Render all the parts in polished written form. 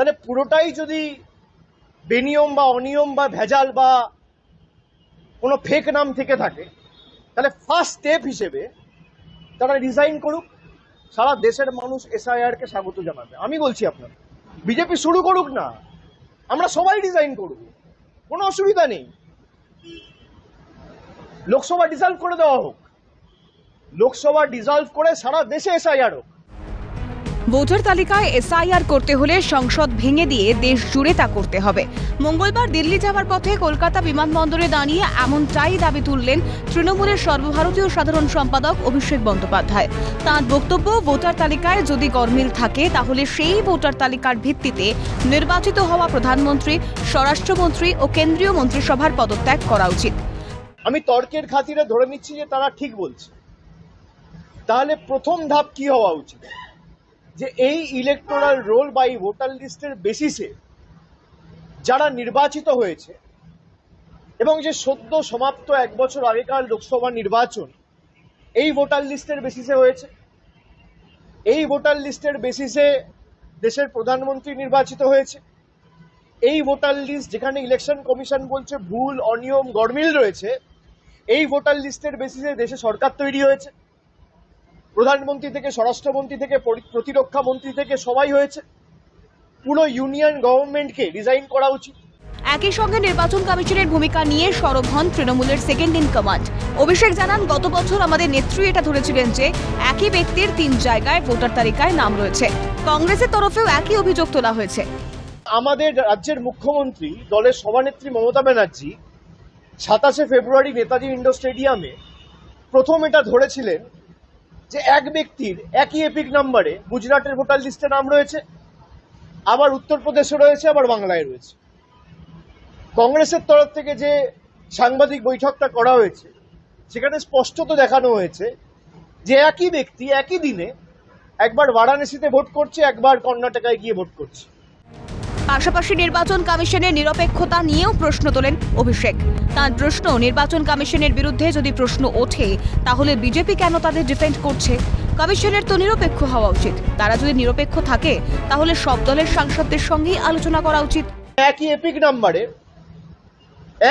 তাহলে পুরোটাই যদি বেনিয়ম বা অনিয়ম বা ভেজাল বা কোনো ফেক নাম থেকে থাকে, তাহলে ফার্স্ট স্টেপ হিসেবে তারা রিজাইন করুক। সারা দেশের মানুষ এসআইআর কে স্বাগত জানাবে। আমি বলছি আপনার বিজেপি শুরু করুক না, আমরা সবাই রিজাইন করব, কোনো অসুবিধা নেই। লোকসভা ডিসলভ করে দেওয়া হোক, লোকসভা ডিসলভ করে সারা দেশে এসআইআর হোক। ভোটার তালিকায় এসআইআর করতে হলে সংসদ ভেঙে দিয়ে দেশ জুড়ে তা করতে হবে। মঙ্গলবার দিল্লি যাওয়ার পথে কলকাতা বিমানবন্দরে দাঁড়িয়ে এমনটাই দাবি তুললেন তৃণমূলের সর্বভারতীয় সাধারণ সম্পাদক অভিষেক বন্দ্যোপাধ্যায়। তাঁর বক্তব্য, ভোটার তালিকায় যদি গরমিল থাকে তাহলে সেই ভোটার তালিকার ভিত্তিতে নির্বাচিত হওয়া প্রধানমন্ত্রী, স্বরাষ্ট্রমন্ত্রী ও কেন্দ্রীয় মন্ত্রিসভার পদত্যাগ করা উচিত। আমি তর্কের খাতিরে ধরে নিচ্ছি যে তারা ঠিক বলছে। তাহলে প্রথম ধাপ কি হওয়া উচিত, যে এই ইলেকটোরাল রোল বা এই ভোটার লিস্টের বেসিসে যারা নির্বাচিত হয়েছে এবং যে সদ্য সমাপ্ত 1 বছর আগেকার লোকসভা নির্বাচন এই ভোটার লিস্টের বেসিসে হয়েছে। এই ভোটার লিস্টের বেসিসে দেশের প্রধানমন্ত্রী নির্বাচিত হয়েছে। এই ভোটার লিস্ট যেখানে ইলেকশন কমিশন বলছে ভুল, অনিয়ম, গরমিল রয়েছে, এই ভোটার লিস্টের বেসিসে দেশে সরকার তৈরি হয়েছে। প্রধানমন্ত্রী থেকে স্বরাষ্ট্রমন্ত্রী থেকে প্রতিরক্ষা মন্ত্রী থেকে সবাই হয়েছে। পুরো ইউনিয়ন গভর্নমেন্টকে রিজাইন করা উচিত। একই সঙ্গে নির্বাচন কমিশনের ভূমিকা নিয়ে সরব হন তৃণমূলের সেকেন্ড ইন কমান্ড। অভিষেক জানান, গত বছর আমাদের নেত্রী এটা ধরেছিলেন যে একই ব্যক্তির 3 জায়গায় ভোটার তালিকায় নাম রয়েছে। কংগ্রেসের তরফেও একই অভিযোগ তোলা হয়েছে। আমাদের রাজ্যের মুখ্যমন্ত্রী দলের সভানেত্রী মমতা ব্যানার্জি 27শে ফেব্রুয়ারি নেতাজি ইন্ডোর স্টেডিয়ামে প্রথম এটা ধরেছিলেন যে এক ব্যক্তির একই এপিক নাম্বারে গুজরাটের ভোটার লিস্টে নাম রয়েছে, আবার উত্তরপ্রদেশে রয়েছে, আবার বাংলায় রয়েছে। কংগ্রেসের তরফ থেকে যে সাংবাদিক বৈঠকটা করা হয়েছে সেখানে স্পষ্টত দেখানো হয়েছে যে একই ব্যক্তি একই দিনে একবার বারাণসীতে ভোট করছে, একবার কর্ণাটকায় গিয়ে ভোট করছে। পাশাপাশি নির্বাচন কমিশনের নিরপেক্ষতা নিয়েও প্রশ্ন তোলেন অভিষেক। তার প্রশ্ন, নির্বাচন কমিশনের বিরুদ্ধে যদি প্রশ্ন ওঠে তাহলে বিজেপি কেন তাদের ডিফেন্ড করছে? কমিশনের তো নিরপেক্ষ হওয়া উচিত। তারা যদি নিরপেক্ষ থাকে তাহলে সব দলের সাংসদদের সঙ্গেই আলোচনা করা উচিত। একই এপিক নাম্বারে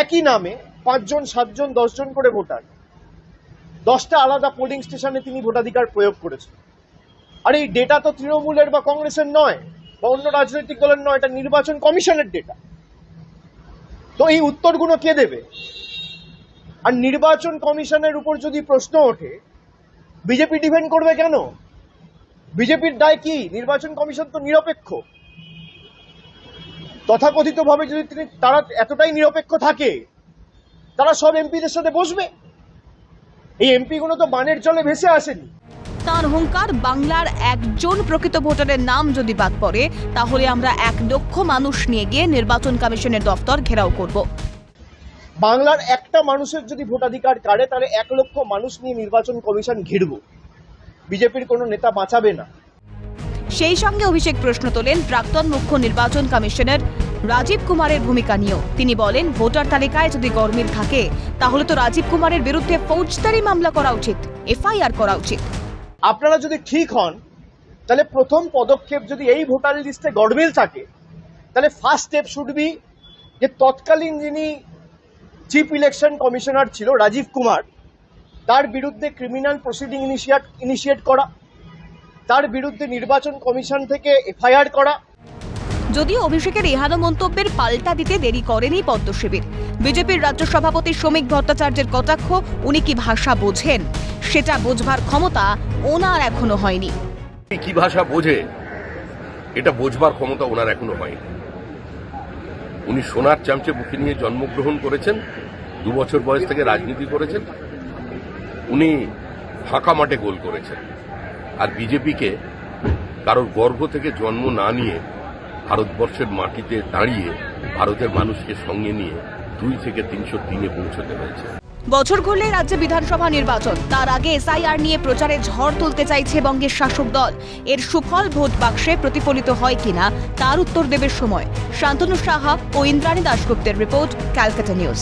একই নামে 5 জন 7 জন 10 জন করে ভোটার 10টা আলাদা পোলিং স্টেশনে তিনি ভোটাধিকার প্রয়োগ করেছেন। আর এই ডেটা তো তৃণমূলের বা কংগ্রেসের নয় বা অন্য রাজনৈতিক দলের নয়, এটা নির্বাচন কমিশনের ডেটা। তো এই উত্তরগুলো কে দেবে? আর নির্বাচন কমিশনের উপর যদি প্রশ্ন ওঠে, বিজেপি ডিফেন্ড করবে কেন? বিজেপির দায় কি? নির্বাচন কমিশন তো নিরপেক্ষ। তথাকথিতভাবে যদি তারা এতটাই নিরপেক্ষ থাকে, তারা সব এমপিদের সাথে বসবে। এই এমপি গুলো তো বানের জলে ভেসে আসেনি। তার হুঙ্কার, বাংলার একজন প্রকৃত ভোটারের নাম যদি বাদ পড়ে তাহলে আমরা 1 লক্ষ মানুষ নিয়ে গিয়ে নির্বাচন কমিশনের দফতর ঘেরাও করব। বাংলার একটা মানুষের যদি ভোটাধিকার কাড়ে তাহলে 1 লক্ষ মানুষ নিয়ে নির্বাচন কমিশন ঘিরব। বিজেপির কোনো নেতা বাঁচাবে না। সেই সঙ্গে অভিষেক প্রশ্ন তোলেন প্রাক্তন মুখ্য নির্বাচন কমিশনার রাজীব কুমারের ভূমিকা নিয়েও। তিনি বলেন, ভোটার তালিকায় যদি গরমিল থাকে তাহলে তো রাজীব কুমারের বিরুদ্ধে ফৌজদারি মামলা করা উচিত, এফআইআর করা উচিত। আপনারা যদি ঠিক হন তাহলে প্রথম পদক্ষেপ, যদি এই ভোটার লিস্টে গরমিল থাকে তাহলে ফার্স্ট স্টেপ শুড বি যে তৎকালীন যিনি চিফ ইলেকশন কমিশনার ছিল রাজীব কুমার, তার বিরুদ্ধে ক্রিমিনাল প্রসিডিং ইনিশিয়েট করা, তার বিরুদ্ধে নির্বাচন কমিশন থেকে এফআইআর করা। যদিও অভিষেকের এহানো মন্তব্যের পাল্টা দিতে দেরি করেনি পদ্ম শিবির। বিজেপির রাজ্য সভাপতি শ্রমিক ভট্টাচার্যের কটাক্ষ, উনি কি ভাষা বোঝেন সেটা বোঝবার ক্ষমতা ওনার এখনো হয়নি। কি ভাষা বোঝে এটা বোঝবার ক্ষমতা ওনার এখনো হয়নি। উনি সোনার চামচে বুকে নিয়ে জন্মগ্রহণ করেছেন, 2 বছর বয়স থেকে রাজনীতি করেছেন। উনি ফাঁকা মাঠে গোল করেছেন। আর বিজেপিকে কারোর গর্ভ থেকে জন্ম না নিয়ে ভারতবর্ষের মাটিতে দাঁড়িয়ে ভারতের মানুষকে সঙ্গে নিয়ে 2 থেকে 303-এ পৌঁছতে হয়েছে। বছর ঘুরলে রাজ্যে বিধানসভা নির্বাচন, তার আগে এসআইআর নিয়ে প্রচারে ঝড় তুলতে চাইছে বঙ্গের শাসক দল। এর সুফল ভোট বাক্সে প্রতিফলিত হয় কিনা তার উত্তর দেবে সময়। শান্তনু সাহা ও ইন্দ্রাণী দাশগুপ্তের রিপোর্ট, ক্যালকাটা নিউজ।